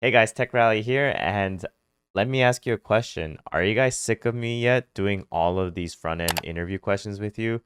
Hey guys, Tech Rally here, and let me ask you a question. Are you guys sick of me yet doing all of these front-end interview questions with you?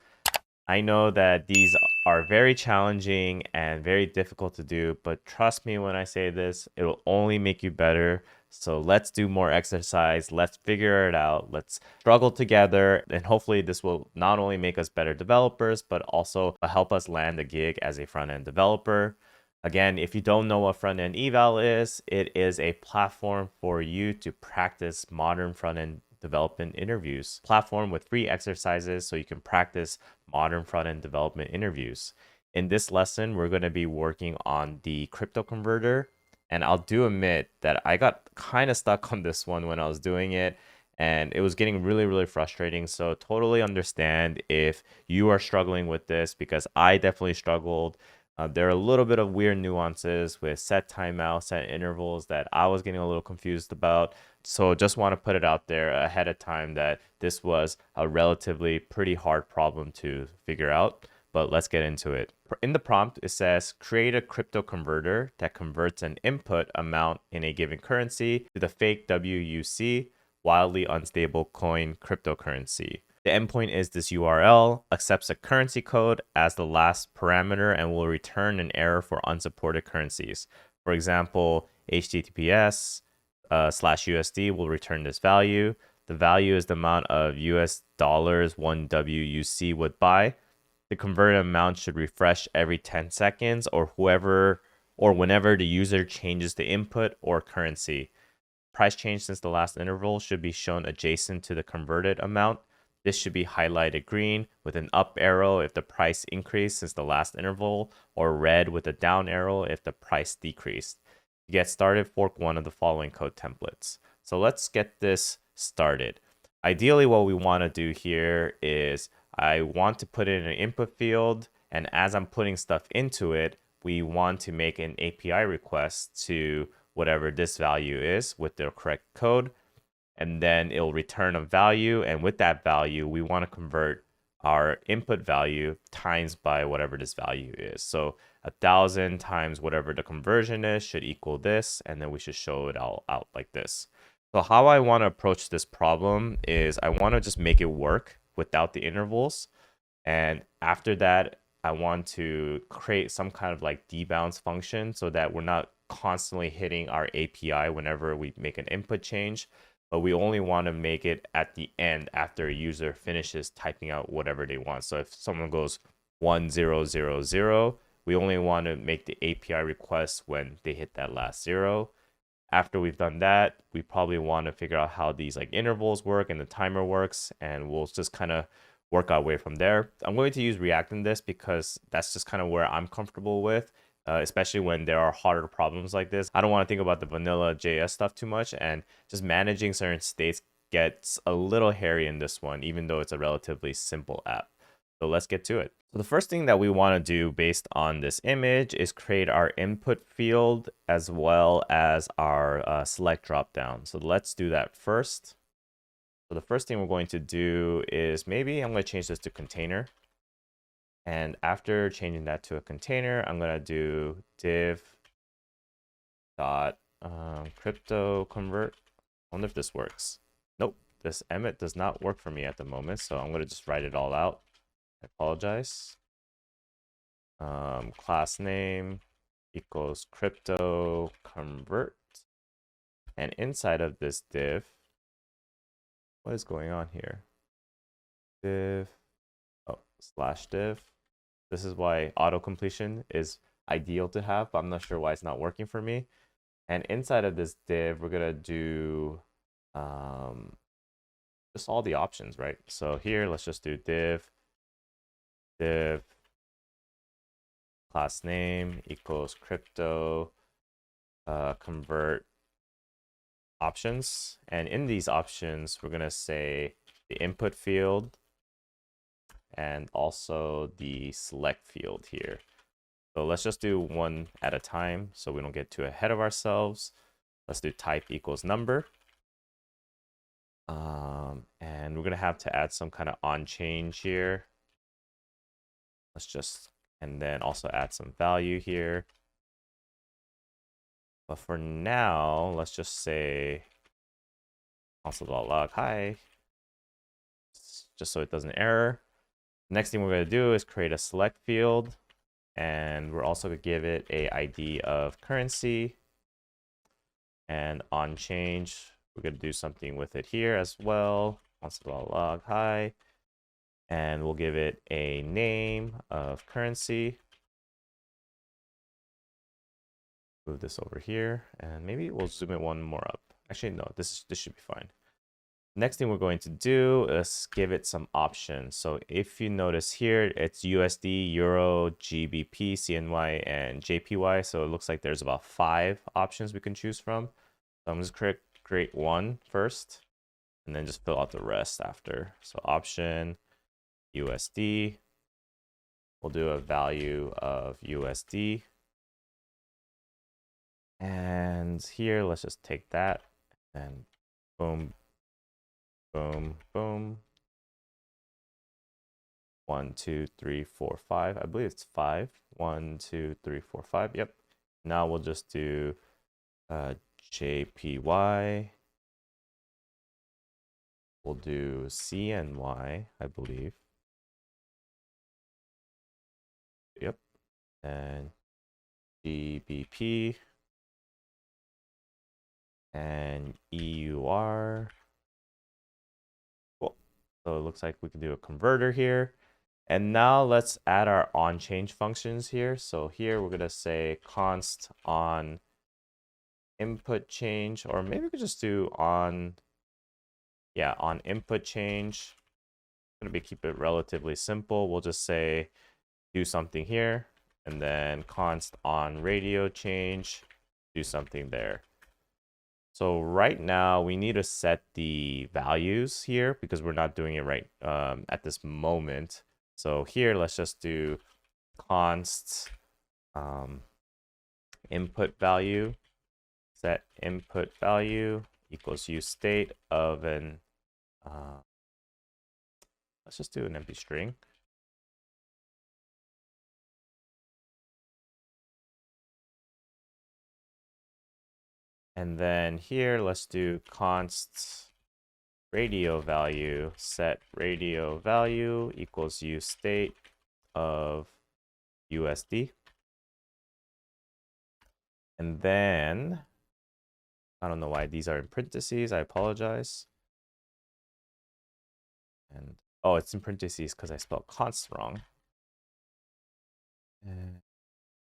I know that these are very challenging and very difficult to do, but trust me when I say this, it will only make you better. So let's do more exercise. Let's figure it out. Let's struggle together. And hopefully, this will not only make us better developers, but also help us land a gig as a front end developer. Again, if you don't know what front-end eval is, it is a platform for you to practice modern front-end development interviews. Platform with free exercises so you can practice modern front-end development interviews. In this lesson, we're going to be working on the crypto converter. And I'll do admit that I got kind of stuck on this one when I was doing it. And it was getting really, really frustrating. So totally understand if you are struggling with this because I definitely struggled. There are a little bit of weird nuances with set timeout, set intervals that I was getting a little confused about. So just want to put it out there ahead of time that this was a relatively pretty hard problem to figure out. But let's get into it. In the prompt, it says create a crypto converter that converts an input amount in a given currency to the fake WUC, wildly unstable coin cryptocurrency. The endpoint is this URL, accepts a currency code as the last parameter, and will return an error for unsupported currencies. For example, HTTPS /USD will return this value. The value is the amount of US dollars 1 WUC would buy. The converted amount should refresh every 10 seconds or whenever the user changes the input or currency. Price change since the last interval should be shown adjacent to the converted amount. This should be highlighted green with an up arrow if the price increased since the last interval, or red with a down arrow if the price decreased. To get started, fork one of the following code templates. So let's get this started. Ideally, what we want to do here is I want to put in an input field, and as I'm putting stuff into it, we want to make an API request to whatever this value is with the correct code, and then it'll return a value, and with that value we want to convert our input value times by whatever this value is. So 1,000 times whatever the conversion is should equal this, and then we should show it all out like this. So how I want to approach this problem is I want to just make it work without the intervals, and after that I want to create some kind of like debounce function so that we're not constantly hitting our API whenever we make an input change, but we only want to make it at the end after a user finishes typing out whatever they want. So if someone goes 1000, we only want to make the API request when they hit that last zero. After we've done that, we probably want to figure out how these like intervals work and the timer works, and we'll just kind of work our way from there. I'm going to use React in this because that's just kind of where I'm comfortable with. Especially when there are harder problems like this. I don't want to think about the vanilla JS stuff too much, and just managing certain states gets a little hairy in this one, even though it's a relatively simple app. So let's get to it. So the first thing that we want to do based on this image is create our input field as well as our select dropdown. So let's do that first. So the first thing we're going to do is maybe I'm going to change this to container. And after changing that to a container, I'm going to do div dot crypto convert. I wonder if this works. Nope, this emmet does not work for me at the moment, so I'm going to just write it all out. I apologize. Class name equals crypto convert. And inside of this div, what is going on here? Div, /div. This is why auto completion is ideal to have, but I'm not sure why it's not working for me. And inside of this div, we're gonna do just all the options, right? So here, let's just do div class name equals crypto convert options. And in these options, we're gonna say the input field and also the select field here. So let's just do one at a time so we don't get too ahead of ourselves. Let's do type equals number. And we're going to have to add some kind of on change here. And then also add some value here. But for now, let's just say console.log hi, just so it doesn't error. Next thing we're going to do is create a select field, and we're also going to give it a ID of currency. And on change, we're going to do something with it here as well. Console.log hi, and we'll give it a name of currency. Move this over here, and maybe we'll zoom it one more up. Actually, no, this should be fine. Next thing we're going to do is give it some options. So if you notice here, it's USD, Euro, GBP, CNY, and JPY. So it looks like there's about 5 options we can choose from. So I'm just create one first, and then just fill out the rest after. So option USD. We'll do a value of USD. And here, let's just take that and boom, boom, boom. 1, 2, 3, 4, 5. I believe it's 5. 1, 2, 3, 4, 5. Yep. Now we'll just do JPY. We'll do CNY, I believe. Yep. And GBP. And EUR. Cool. So it looks like we can do a converter here. And now let's add our on change functions here. So here we're going to say const on input change, or maybe we could just do on input change. Going to keep it relatively simple. We'll just say do something here, and then const on radio change, do something there. So right now we need to set the values here because we're not doing it right at this moment. So here, let's just do const input value, set input value equals use state of an, let's just do an empty string. And then here, let's do const radio value, set radio value equals use state of USD. And then, I don't know why these are in parentheses, I apologize. And, oh, it's in parentheses because I spelled const wrong. And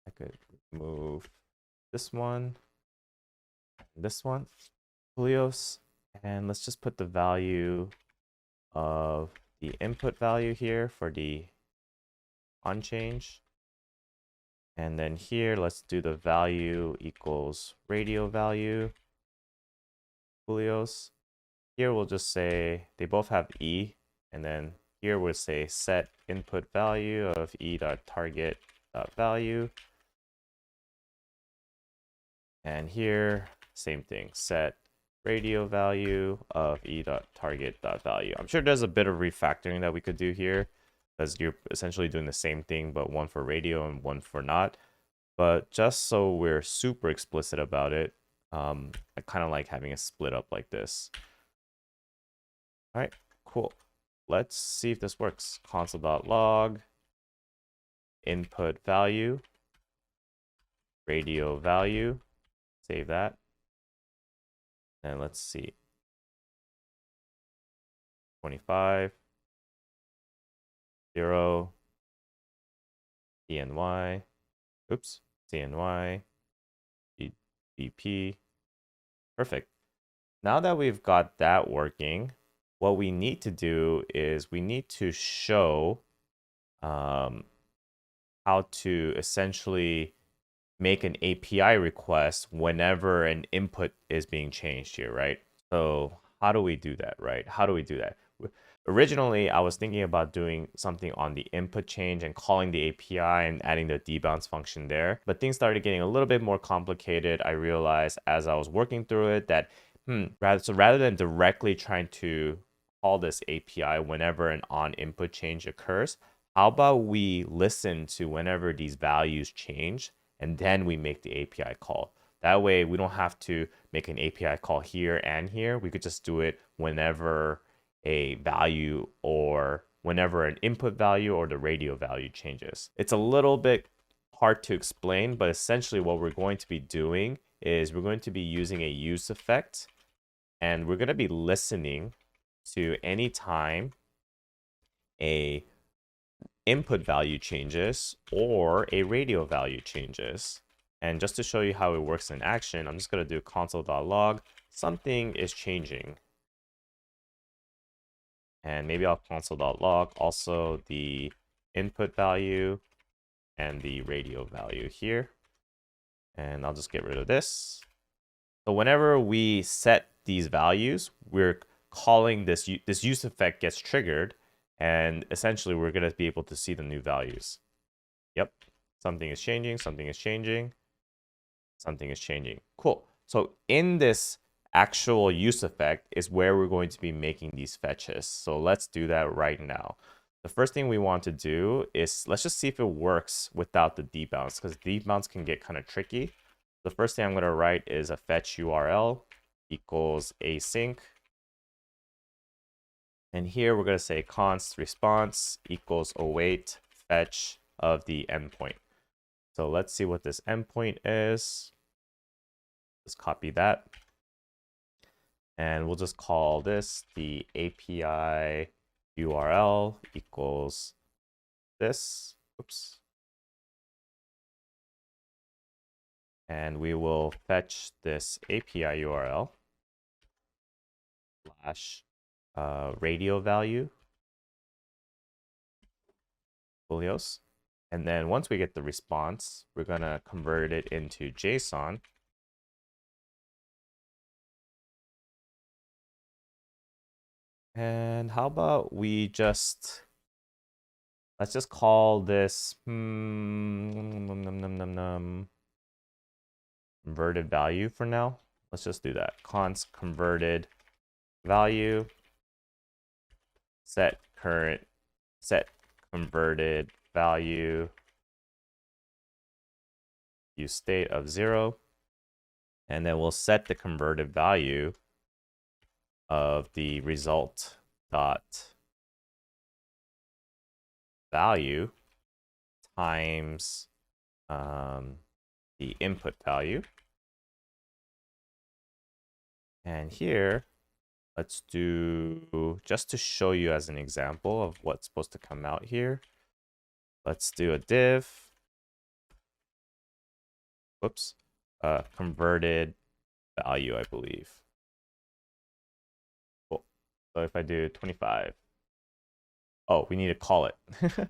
I could move this one, Julios, and let's just put the value of the input value here for the on change. And then here, let's do the value equals radio value, Julios. Here we'll just say they both have E, and then here we'll say set input value of e.target.value. And here, same thing, set radio value of e.target.value. I'm sure there's a bit of refactoring that we could do here because you're essentially doing the same thing, but one for radio and one for not. But just so we're super explicit about it, I kind of like having it split up like this. All right, cool. Let's see if this works. Console.log input value, radio value, save that. And let's see. 25, 0, CNY, oops, CNY, BP. Perfect. Now that we've got that working, what we need to do is we need to show how to essentially make an API request whenever an input is being changed here, right? So how do we do that, right? How do we do that? Originally, I was thinking about doing something on the input change and calling the API and adding the debounce function there. But things started getting a little bit more complicated. I realized as I was working through it that, rather than directly trying to call this API whenever an on input change occurs, how about we listen to whenever these values change and then we make the API call? That way we don't have to make an API call here and here. We could just do it whenever a value or whenever an input value or the radio value changes. It's a little bit hard to explain, but essentially what we're going to be doing is we're going to be using a use effect, and we're going to be listening to any time a input value changes or a radio value changes. And just to show you how it works in action, I'm just going to do console.log. Something is changing. And maybe I'll console.log also the input value and the radio value here. And I'll just get rid of this. So whenever we set these values, we're calling this use effect gets triggered, and essentially we're going to be able to see the new values. Yep, something is changing, something is changing, something is changing. Cool. So in this actual use effect is where we're going to be making these fetches. So let's do that right now. The first thing we want to do is let's just see if it works without the debounce, because debounce can get kind of tricky. The first thing I'm going to write is a fetch URL equals async. And here we're going to say const response equals await fetch of the endpoint. So let's see what this endpoint is. Let's copy that. And we'll just call this the API URL equals this. Oops. And we will fetch this API URL slash radio value folios. And then once we get the response, we're going to convert it into JSON. And how about we let's just call this converted value for now. Let's just do that. Const converted value set converted value use state of 0, and then we'll set the converted value of the result dot value times the input value. And here, let's do, just to show you as an example of what's supposed to come out here, let's do a div, whoops, converted value, I believe. Cool. So if I do 25, oh, we need to call it.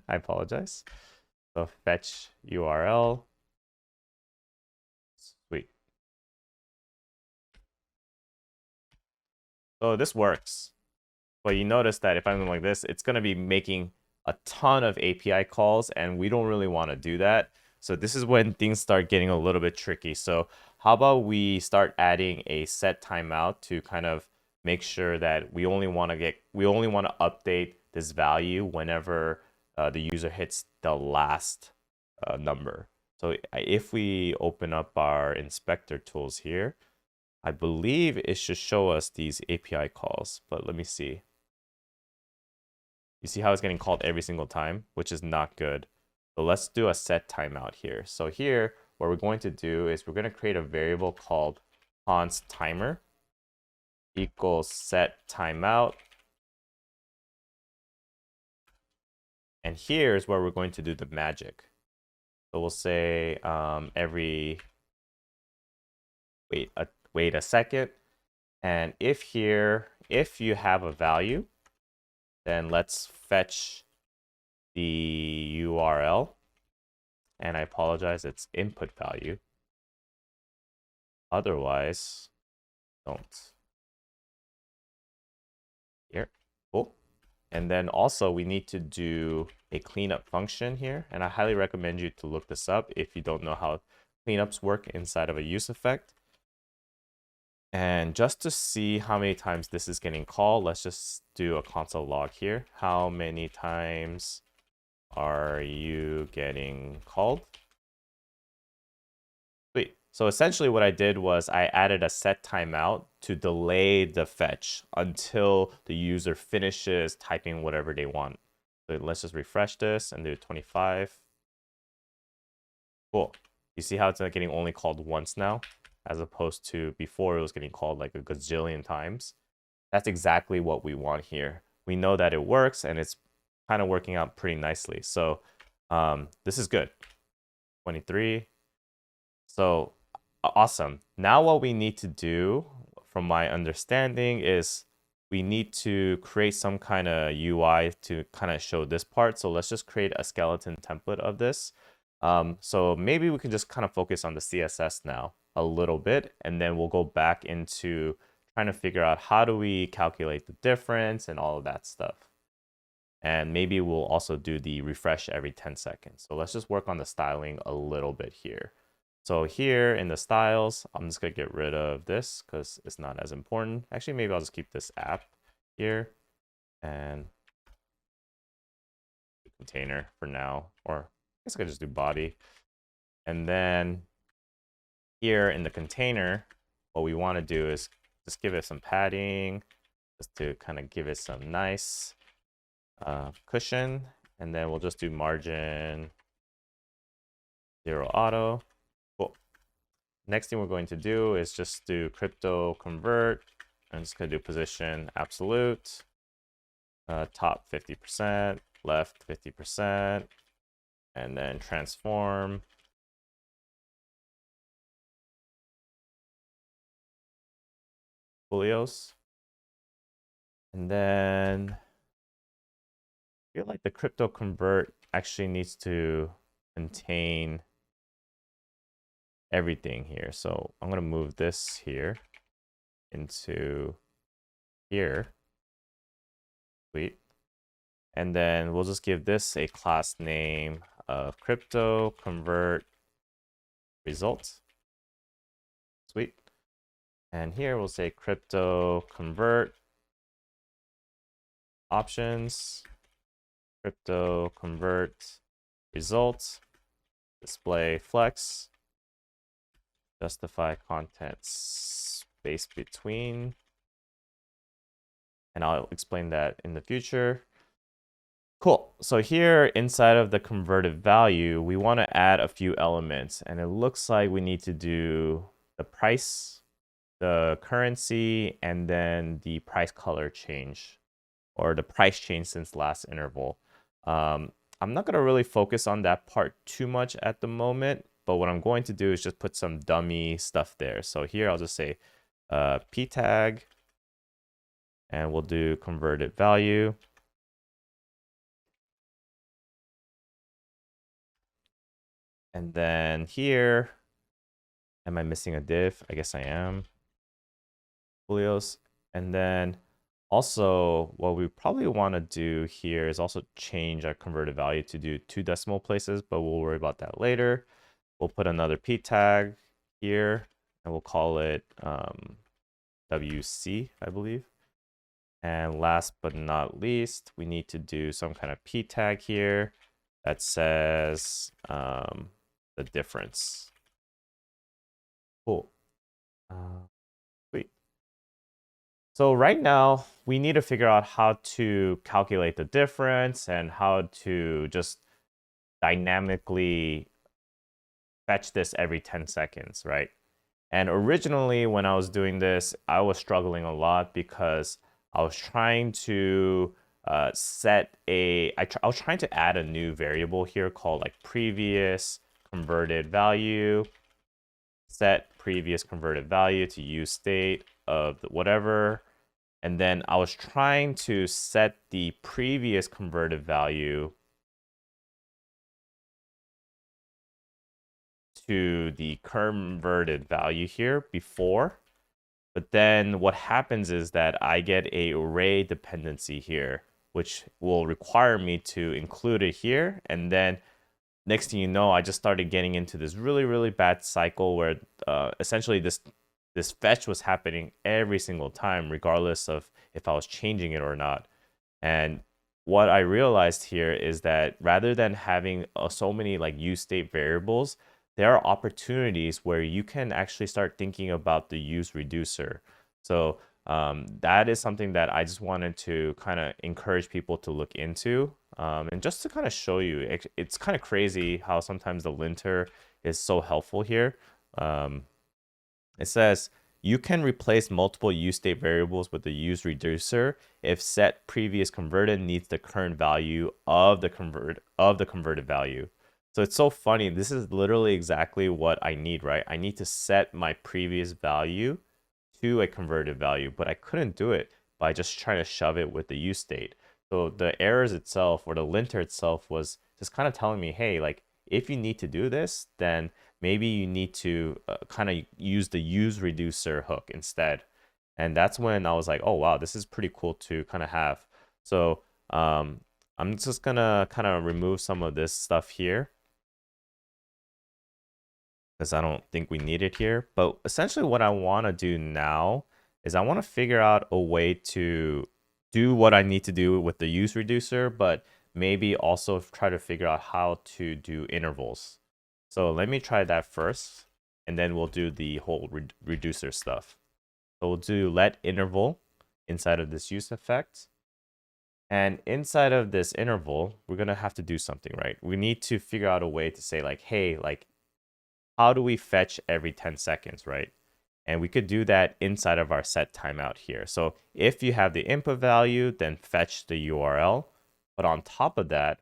I apologize. So fetch URL. Sweet. So this works. But you notice that if I'm doing like this, it's going to be making a ton of API calls, and we don't really want to do that. So this is when things start getting a little bit tricky. So how about we start adding a set timeout to kind of make sure that we only want to update this value whenever the user hits the last number. So if we open up our inspector tools here, I believe it should show us these API calls, but let me see. You see how it's getting called every single time, which is not good. So let's do a set timeout here. So here, what we're going to do is we're going to create a variable called const timer equals set timeout. And here's where we're going to do the magic. So we'll say wait a second. And if you have a value, then let's fetch the URL. And I apologize, it's input value. Otherwise, don't. Here, cool. And then also we need to do a cleanup function here. And I highly recommend you to look this up if you don't know how cleanups work inside of a use effect. And just to see how many times this is getting called, let's just do a console log here. How many times are you getting called? Sweet. So essentially what I did was I added a set timeout to delay the fetch until the user finishes typing whatever they want. So let's just refresh this and do 25. Cool. You see how it's not getting only called once now, as opposed to before it was getting called like a gazillion times. That's exactly what we want here. We know that it works and it's kind of working out pretty nicely. So this is good. 23. So awesome. Now what we need to do, from my understanding, is we need to create some kind of UI to kind of show this part. So let's just create a skeleton template of this. So maybe we can just kind of focus on the CSS now a little bit, and then we'll go back into trying to figure out how do we calculate the difference and all of that stuff. And maybe we'll also do the refresh every 10 seconds. So let's just work on the styling a little bit here. So here in the styles, I'm just gonna get rid of this because it's not as important. Actually, maybe I'll just keep this app here and container for now, or I guess I could just do body. And then here in the container, what we want to do is just give it some padding, just to kind of give it some nice cushion. And then we'll just do margin 0 auto. Cool. Next thing we're going to do is just do crypto convert. I'm just going to do position absolute, top 50%, left 50%, and then transform. Folios. And then I feel like the crypto convert actually needs to contain everything here. So I'm going to move this here into here. Sweet. And then we'll just give this a class name of crypto convert results. Sweet. And here we'll say crypto convert options, crypto convert results, display flex, justify content space between. And I'll explain that in the future. Cool. So here inside of the converted value, we want to add a few elements. And it looks like we need to do the price, the currency, and then the price color change, or the price change since last interval. I'm not going to really focus on that part too much at the moment, but what I'm going to do is just put some dummy stuff there. So here I'll just say p tag, and we'll do converted value. And then here, am I missing a div? I guess I am. Folios. And then also what we probably want to do here is also change our converted value to do 2 decimal places, but we'll worry about that later. We'll put another p tag here, and we'll call it WC, I believe. And last but not least, we need to do some kind of p tag here that says the difference. Cool. Sweet. So right now, we need to figure out how to calculate the difference and how to just dynamically fetch this every 10 seconds, right? And originally, when I was doing this, I was struggling a lot because I was trying to I was trying to add a new variable here called like previous converted value, set previous converted value to use state of whatever. And then I was trying to set the previous converted value to the converted value here before. But then what happens is that I get a array dependency here, which will require me to include it here. And then next thing you know, I just started getting into this really, really bad cycle where essentially this fetch was happening every single time, regardless of if I was changing it or not. And what I realized here is that rather than having so many like use state variables, there are opportunities where you can actually start thinking about the use reducer. So that is something that I just wanted to kind of encourage people to look into. And just to kind of show you, it's kind of crazy how sometimes the linter is so helpful here. It says, you can replace multiple use state variables with the use reducer if set previous converted needs the current value of the converted value. So it's so funny. This is literally exactly what I need, right? I need to set my previous value to a converted value, but I couldn't do it by just trying to shove it with the use state. So the errors itself, or the linter itself, was just kind of telling me, hey, like if you need to do this, then maybe you need to kind of use the use reducer hook instead. And that's when I was like, oh wow, this is pretty cool to kind of have. So I'm just gonna kind of remove some of this stuff here, because I don't think we need it here. But essentially what I want to do now is I want to figure out a way to do what I need to do with the use reducer, but maybe also try to figure out how to do intervals. So let me try that first, and then we'll do the whole reducer stuff. So we'll do let interval inside of this use effect. And inside of this interval, we're going to have to do something, right? We need to figure out a way to say like, hey, like, how do we fetch every 10 seconds, right? And we could do that inside of our set timeout here. So if you have the input value, then fetch the URL. But on top of that,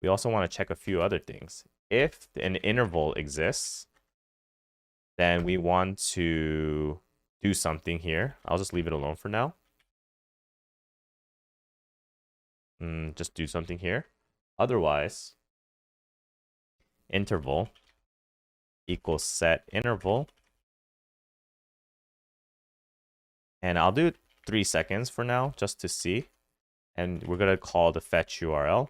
we also want to check a few other things. If an interval exists, then we want to do something here. I'll just leave it alone for now. Just do something here. Otherwise, interval equals set interval. And I'll do 3 seconds for now just to see. And we're going to call the fetch URL.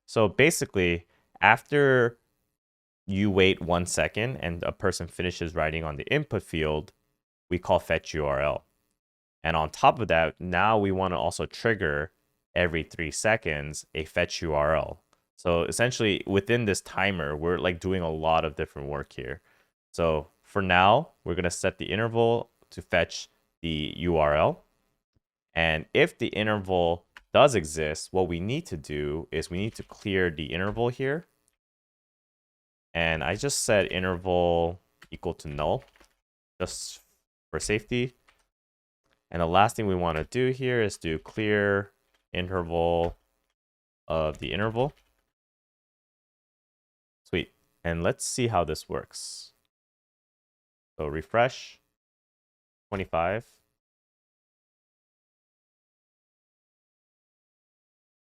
So basically, after you wait 1 second and a person finishes writing on the input field, we call fetch URL. And on top of that, now we want to also trigger every 3 seconds a fetch URL. So essentially within this timer, we're like doing a lot of different work here. So for now, we're going to set the interval to fetch the URL. And if the interval does exist, what we need to do is we need to clear the interval here. And I just set interval equal to null, just for safety. And the last thing we want to do here is do clear interval of the interval. Sweet. And let's see how this works. So refresh, 25.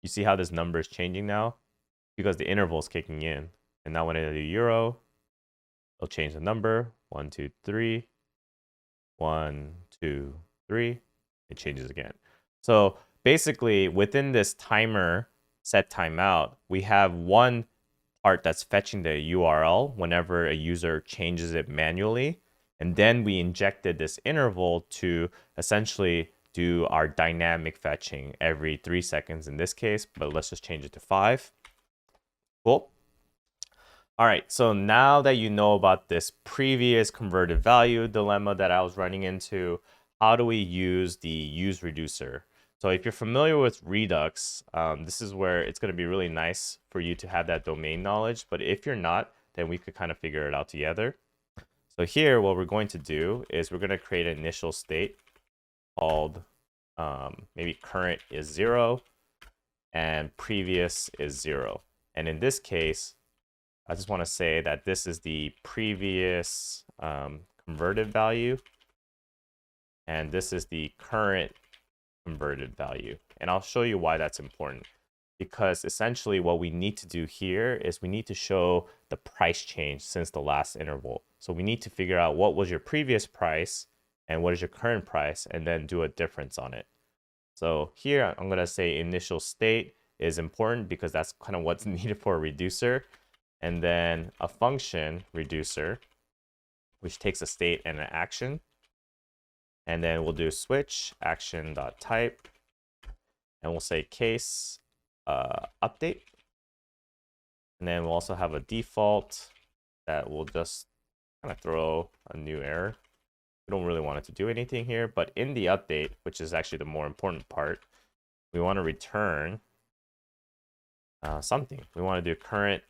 You see how this number is changing now? Because the interval is kicking in. And now when I do euro, it'll change the number. 1, 2, 3. 1, 2, 3. It changes again. So basically, within this timer set timeout, we have one part that's fetching the URL whenever a user changes it manually. And then we injected this interval to essentially do our dynamic fetching every 3 seconds in this case, but let's just change it to 5. Cool. All right, so now that you know about this previous converted value dilemma that I was running into, how do we use the use reducer? So if you're familiar with Redux, this is where it's going to be really nice for you to have that domain knowledge. But if you're not, then we could kind of figure it out together. So here, what we're going to do is we're going to create an initial state called maybe current is 0 and previous is 0. And in this case, I just want to say that this is the previous converted value, and this is the current converted value. And I'll show you why that's important. Because essentially what we need to do here is we need to show the price change since the last interval. So we need to figure out what was your previous price and what is your current price, and then do a difference on it. So here I'm going to say initial state is important because that's kind of what's needed for a reducer. And then a function reducer, which takes a state and an action. And then we'll do switch action.type. And we'll say case update. And then we'll also have a default that will just kind of throw a new error. We don't really want it to do anything here, but in the update, which is actually the more important part, we want to return something. We want to do current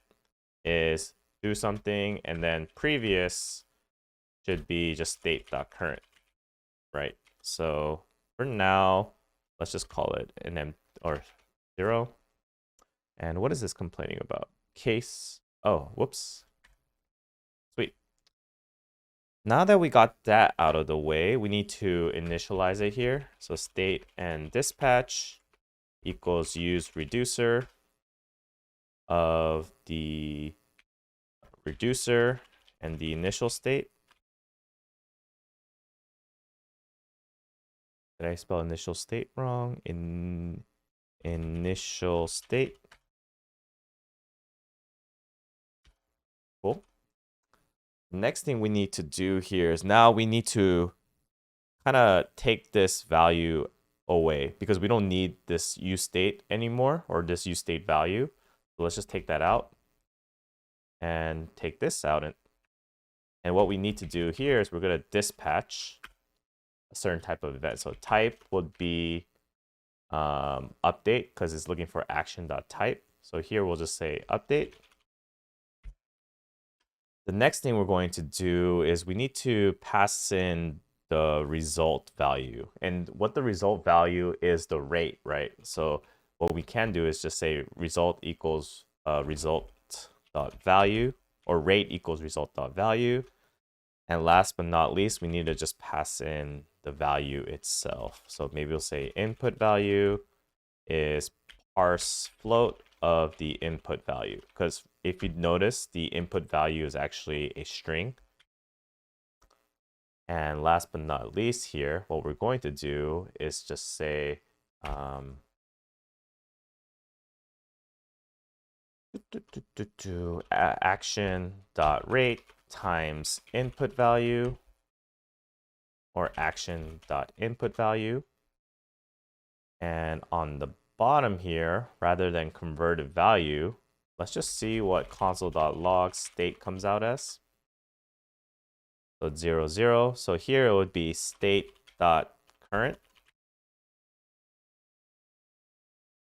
is do something, and then previous should be just state.current, right? So for now, let's just call it an M or 0. And what is this complaining about? Case. Oh, whoops. Sweet. Now that we got that out of the way, we need to initialize it here. So state and dispatch equals use reducer of the reducer and the initial state. Did I spell initial state wrong? Initial state. Cool. Next thing we need to do here is now we need to kind of take this value away because we don't need this use state anymore, or this use state value. So let's just take that out and take this out. And what we need to do here is we're going to dispatch a certain type of event. So type would be update because it's looking for action.type. So here we'll just say update. The next thing we're going to do is we need to pass in the result value. And what the result value is the rate, right? So what we can do is just say result equals result.value, or rate equals result.value. And last but not least, we need to just pass in the value itself. So maybe we'll say input value is parse float of the input value, because if you notice, the input value is actually a string. And last but not least here, what we're going to do is just say action.rate times input value, or action.input value. And on the bottom here, rather than converted value, let's just see what console.log state comes out as. So it's 0, 0. So here it would be state.current.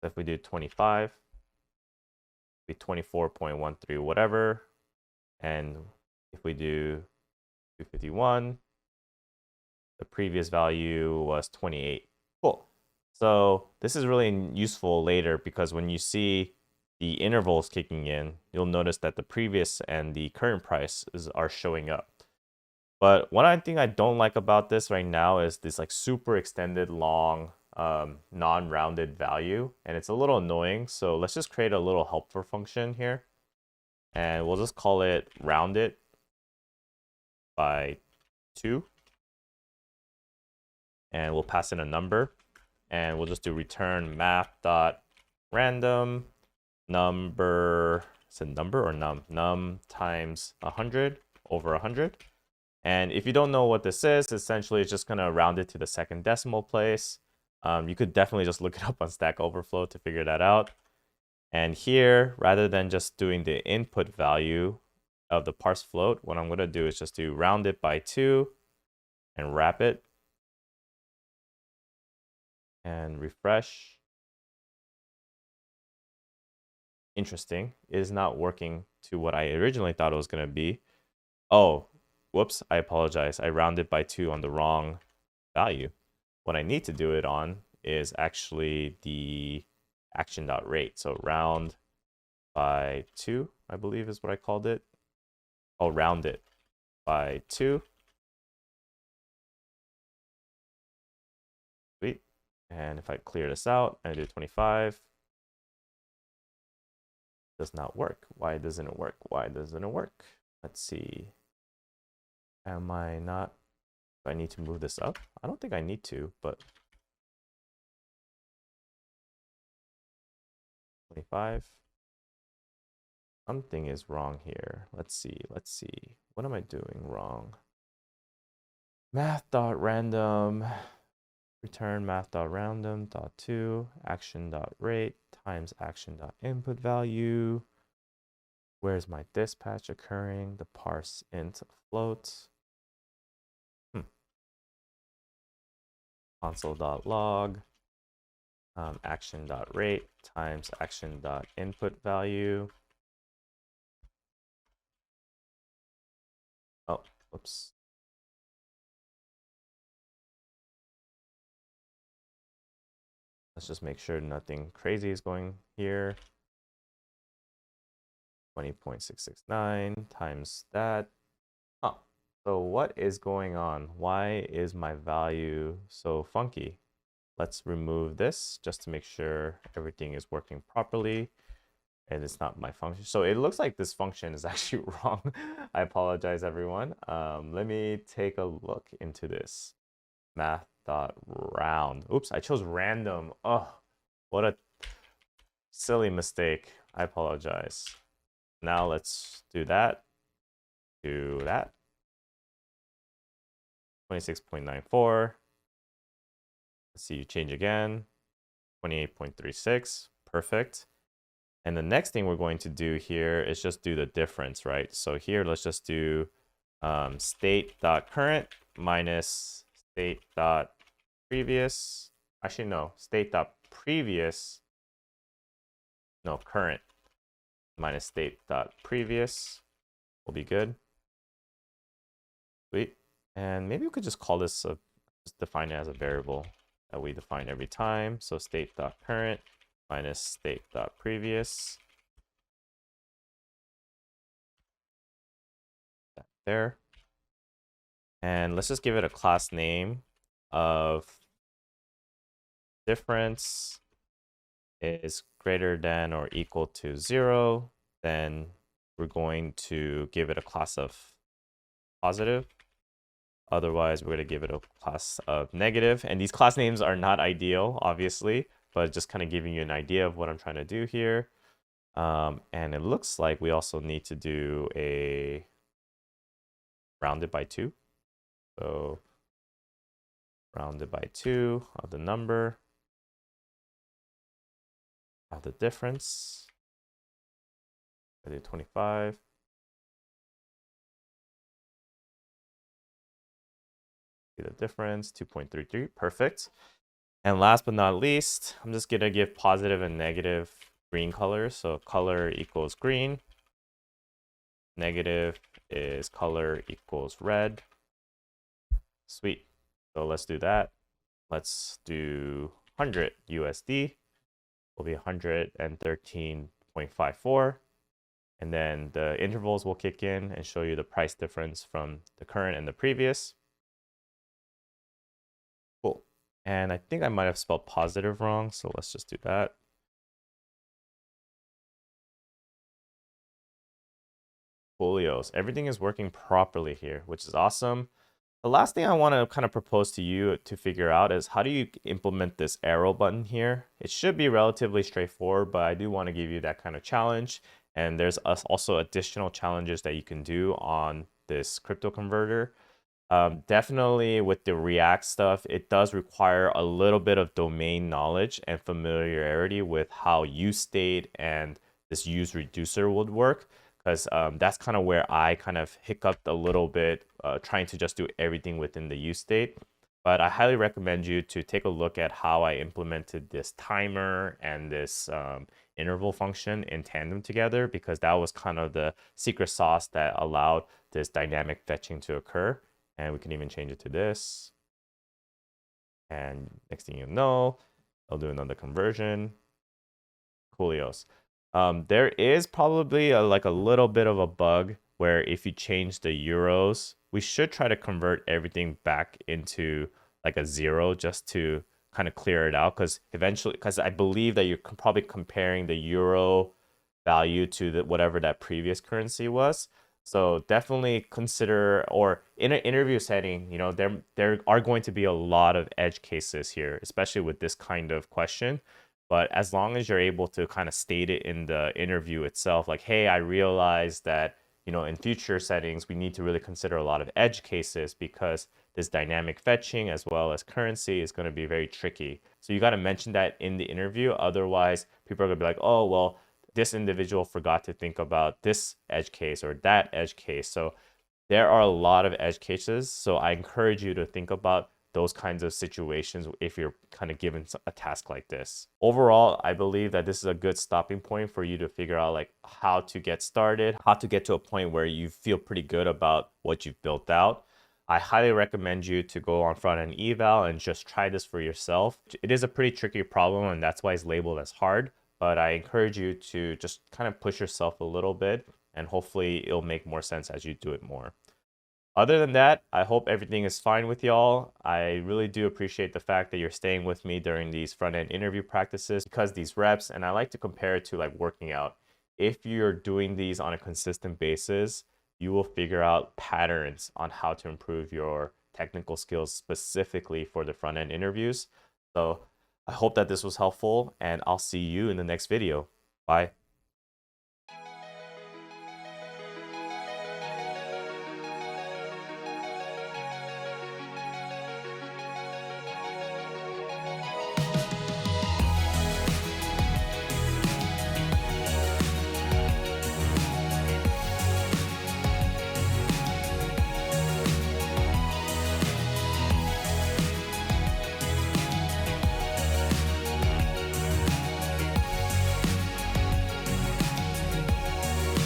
So if we do 25, be 24.13 whatever. And if we do 251, the previous value was 28. Cool. So this is really useful later, because when you see the intervals kicking in, you'll notice that the previous and the current prices are showing up. But one thing I don't like about this right now is this like super extended long non-rounded value, and it's a little annoying. So let's just create a little helper function here, and we'll just call it rounded by 2, and we'll pass in a number, and we'll just do return math.random number. Is it number or num times 100 over 100. And if you don't know what this is, essentially it's just going to round it to the second decimal place. You could definitely just look it up on Stack Overflow to figure that out. And here, rather than just doing the input value of the parse float, what I'm going to do is just do round it by 2 and wrap it and refresh. Interesting. It is not working to what I originally thought it was going to be. Oh, whoops, I apologize. I rounded by 2 on the wrong value. What I need to do it on is actually the action.rate. So round by 2, I believe is what I called it. I'll round it by 2. Sweet. And if I clear this out and I do 25, does not work. Why doesn't it work? Why doesn't it work? Let's see. Am I not? Do I need to move this up? I don't think I need to, but 25. Something is wrong here. Let's see. Let's see. What am I doing wrong? Math.random. Return math.random.to action.rate times action.input value. Where's my dispatch occurring? The parse int float. Console.log action.rate times action.input value. Oh, whoops. Let's just make sure nothing crazy is going here. 20.669 times that. Oh, so what is going on? Why is my value so funky? Let's remove this just to make sure everything is working properly and it's not my function. So it looks like this function is actually wrong. I apologize, everyone. Let me take a look into this. Math.round. Oops, I chose random. Oh, what a silly mistake. I apologize. Now let's do that. Do that. 26.94. Let's see, you change again. 28.36. Perfect. And the next thing we're going to do here is just do the difference, right? So here, let's just do state.current minus state.previous. Actually, no, state.previous. No, current minus state.previous will be good. Sweet. And maybe we could just call this just define it as a variable that we define every time. So state.current minus state.previous. That there. And let's just give it a class name of difference is greater than or equal to 0. Then we're going to give it a class of positive. Otherwise, we're going to give it a class of negative. And these class names are not ideal, obviously, but just kind of giving you an idea of what I'm trying to do here. And it looks like we also need to do a rounded by 2. So rounded by 2 of the number of the difference. I did 25. See the difference, 2.33, perfect. And last but not least, I'm just gonna give positive and negative green colors. So color equals green. Negative is color equals red. Sweet. So let's do that. Let's do 100 USD. Will be 113.54. And then the intervals will kick in and show you the price difference from the current and the previous. Cool. And I think I might have spelled positive wrong, so let's just do that. Coolios. Everything is working properly here, which is awesome. The last thing I want to kind of propose to you to figure out is how do you implement this arrow button here? It should be relatively straightforward, but I do want to give you that kind of challenge. And there's also additional challenges that you can do on this crypto converter. Definitely with the React stuff, it does require a little bit of domain knowledge and familiarity with how use state and this use reducer would work, because that's kind of where I kind of hiccuped a little bit trying to just do everything within the use state. But I highly recommend you to take a look at how I implemented this timer and this interval function in tandem together, because that was kind of the secret sauce that allowed this dynamic fetching to occur. And we can even change it to this. And next thing you know, I'll do another conversion. Coolios. There is probably like a little bit of a bug where if you change the euros, we should try to convert everything back into like a 0 just to kind of clear it out. Because eventually, because I believe that you're probably comparing the euro value to whatever that previous currency was. So definitely consider, or in an interview setting, you know, there are going to be a lot of edge cases here, especially with this kind of question. But as long as you're able to kind of state it in the interview itself, like, hey, I realize that, you know, in future settings, we need to really consider a lot of edge cases because this dynamic fetching as well as currency is going to be very tricky. So you got to mention that in the interview. Otherwise, people are going to be like, oh, well, this individual forgot to think about this edge case or that edge case. So there are a lot of edge cases. So I encourage you to think about those kinds of situations if you're kind of given a task like this. Overall, I believe that this is a good stopping point for you to figure out like how to get started, how to get to a point where you feel pretty good about what you've built out. I highly recommend you to go on front-end eval and just try this for yourself. It is a pretty tricky problem, and that's why it's labeled as hard, but I encourage you to just kind of push yourself a little bit, and hopefully it'll make more sense as you do it more. Other than that, I hope everything is fine with y'all. I really do appreciate the fact that you're staying with me during these front-end interview practices, because these reps, and I like to compare it to like working out. If you're doing these on a consistent basis, you will figure out patterns on how to improve your technical skills specifically for the front-end interviews. So I hope that this was helpful, and I'll see you in the next video. Bye.